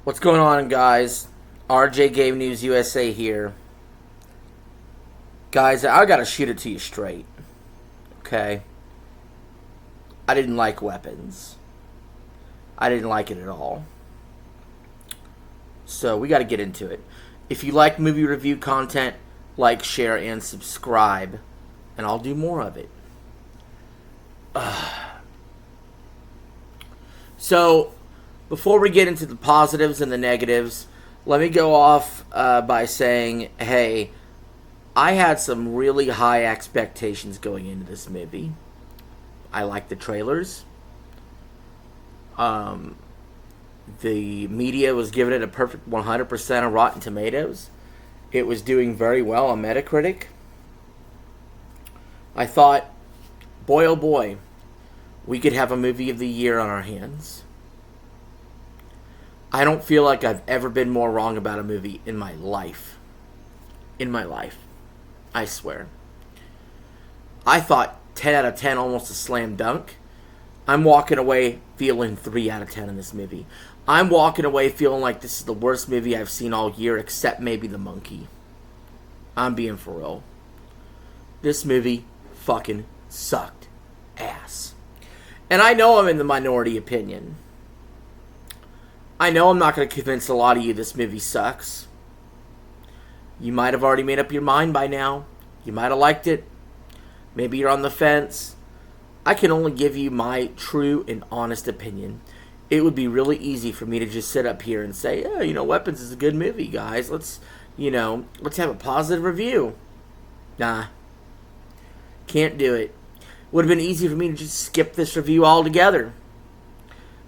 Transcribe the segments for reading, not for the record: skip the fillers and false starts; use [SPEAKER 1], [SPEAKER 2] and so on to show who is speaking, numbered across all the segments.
[SPEAKER 1] What's going on, guys? RJ Game News USA here. Guys, I gotta shoot it to you straight. Okay? I didn't like Weapons. I didn't like it at all. So, we gotta get into it. If you like movie review content, like, share, and subscribe. And I'll do more of it. So, before we get into the positives and the negatives, let me go off by saying, hey, I had some really high expectations going into this movie. I liked the trailers. The media was giving it a perfect 100% on Rotten Tomatoes. It was doing very well on Metacritic. I thought, boy oh boy, we could have a movie of the year on our hands. I don't feel like I've ever been more wrong about a movie in my life. In my life. I swear. I thought 10 out of 10 almost a slam dunk. I'm walking away feeling 3 out of 10 in this movie. I'm walking away feeling like this is the worst movie I've seen all year, except maybe The Monkey. I'm being for real. This movie fucking sucked ass. And I know I'm in the minority opinion. I know I'm not going to convince a lot of you this movie sucks. You might have already made up your mind by now. You might have liked it. Maybe you're on the fence. I can only give you my true and honest opinion. It would be really easy for me to just sit up here and say, yeah, Weapons is a good movie, guys. Let's have a positive review. Nah. Can't do it. Would have been easy for me to just skip this review altogether.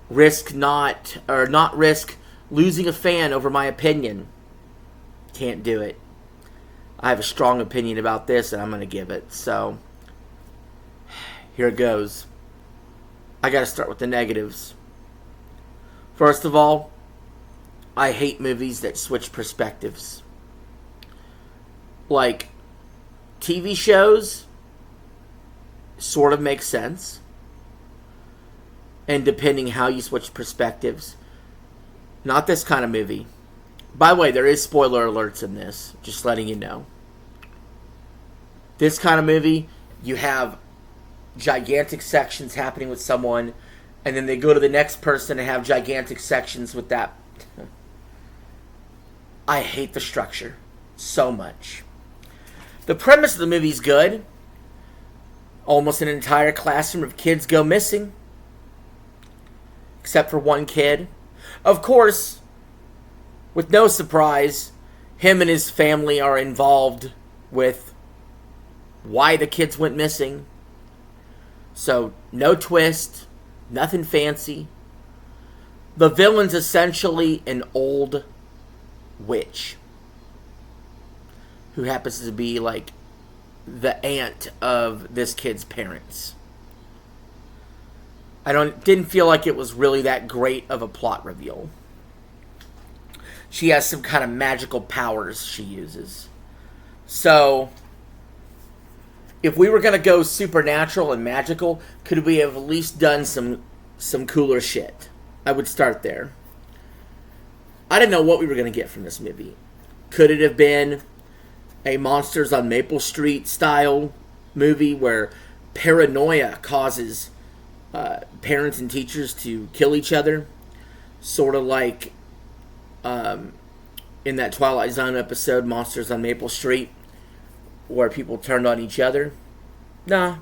[SPEAKER 1] Not risk losing a fan over my opinion. Can't do it. I have a strong opinion about this and I'm going to give it. So, here it goes. I got to start with the negatives. First of all, I hate movies that switch perspectives. Like, TV shows sort of make sense. And depending how you switch perspectives. Not this kind of movie. By the way, there is spoiler alerts in this. Just letting you know. This kind of movie, you have gigantic sections happening with someone, and then they go to the next person and have gigantic sections with that. I hate the structure so much. The premise of the movie is good. Almost an entire classroom of kids go missing. Except for one kid. Of course, with no surprise, him and his family are involved with why the kids went missing. So, no twist, nothing fancy. The villain's essentially an old witch who happens to be like the aunt of this kid's parents. Didn't feel like it was really that great of a plot reveal. She has some kind of magical powers she uses. So, if we were going to go supernatural and magical, could we have at least done some cooler shit? I would start there. I didn't know what we were going to get from this movie. Could it have been a Monsters on Maple Street style movie where paranoia causes parents and teachers to kill each other? Sort of like in that Twilight Zone episode, Monsters on Maple Street, where people turned on each other. Nah,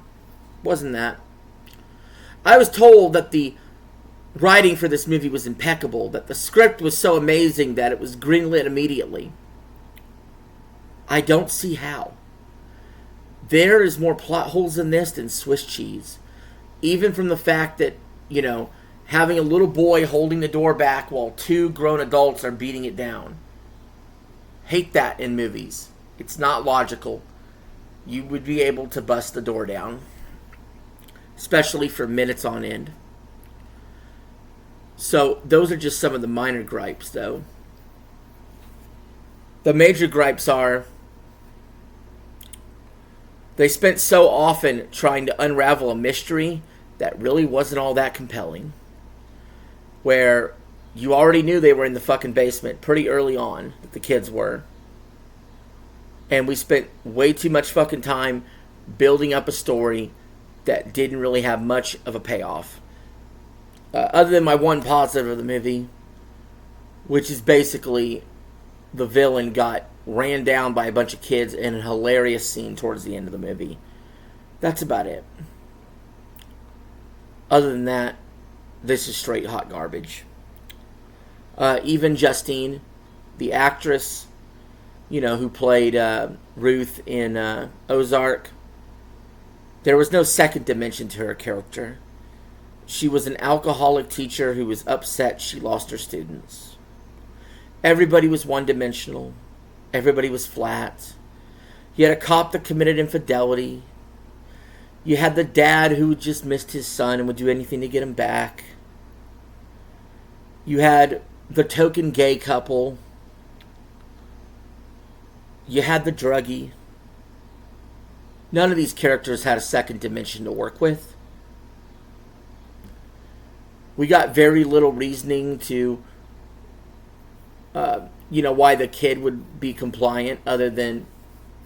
[SPEAKER 1] wasn't that. I was told that the writing for this movie was impeccable, that the script was so amazing that it was greenlit immediately. I don't see how. There is more plot holes in this than Swiss cheese. Even from the fact that, having a little boy holding the door back while two grown adults are beating it down. Hate that in movies. It's not logical. You would be able to bust the door down. Especially for minutes on end. So, those are just some of the minor gripes, though. The major gripes are they spent so often trying to unravel a mystery that really wasn't all that compelling. Where You already knew they were in the fucking basement pretty early on, that the kids were. And we spent way too much fucking time building up a story that didn't really have much of a payoff. Other than my one positive of the movie, which is basically the villain got ran down by a bunch of kids in a hilarious scene towards the end of the movie. That's about it. Other than that, this is straight hot garbage. Even Justine, the actress, who played Ruth in Ozark, there was no second dimension to her character. She was an alcoholic teacher who was upset she lost her students. Everybody was one-dimensional. Everybody was flat. You had a cop that committed infidelity. You had the dad who just missed his son and would do anything to get him back. You had the token gay couple. You had the druggie. None of these characters had a second dimension to work with. We got very little reasoning to, why the kid would be compliant other than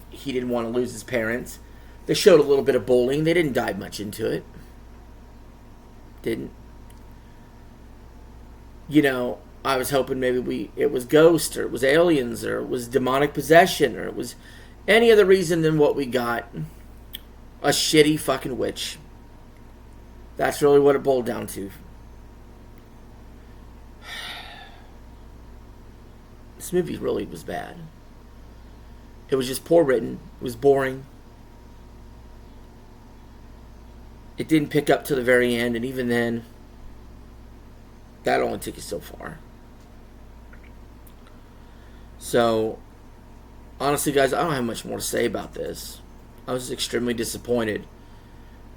[SPEAKER 1] he didn't want to lose his parents. They showed a little bit of bullying. They didn't dive much into it. Didn't. I was hoping maybe it was ghosts, or it was aliens, or it was demonic possession, or it was any other reason than what we got. A shitty fucking witch. That's really what it boiled down to. This movie really was bad. It was just poor written. It was boring. It didn't pick up to the very end, and even then, that only took you so far. So, honestly, guys, I don't have much more to say about this. I was extremely disappointed.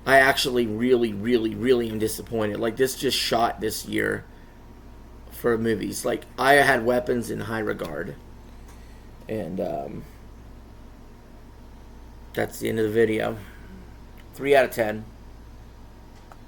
[SPEAKER 1] I actually really, really, really am disappointed. Like, this just shot this year for movies. Like, I had Weapons in high regard. And, that's the end of the video. 3 out of 10.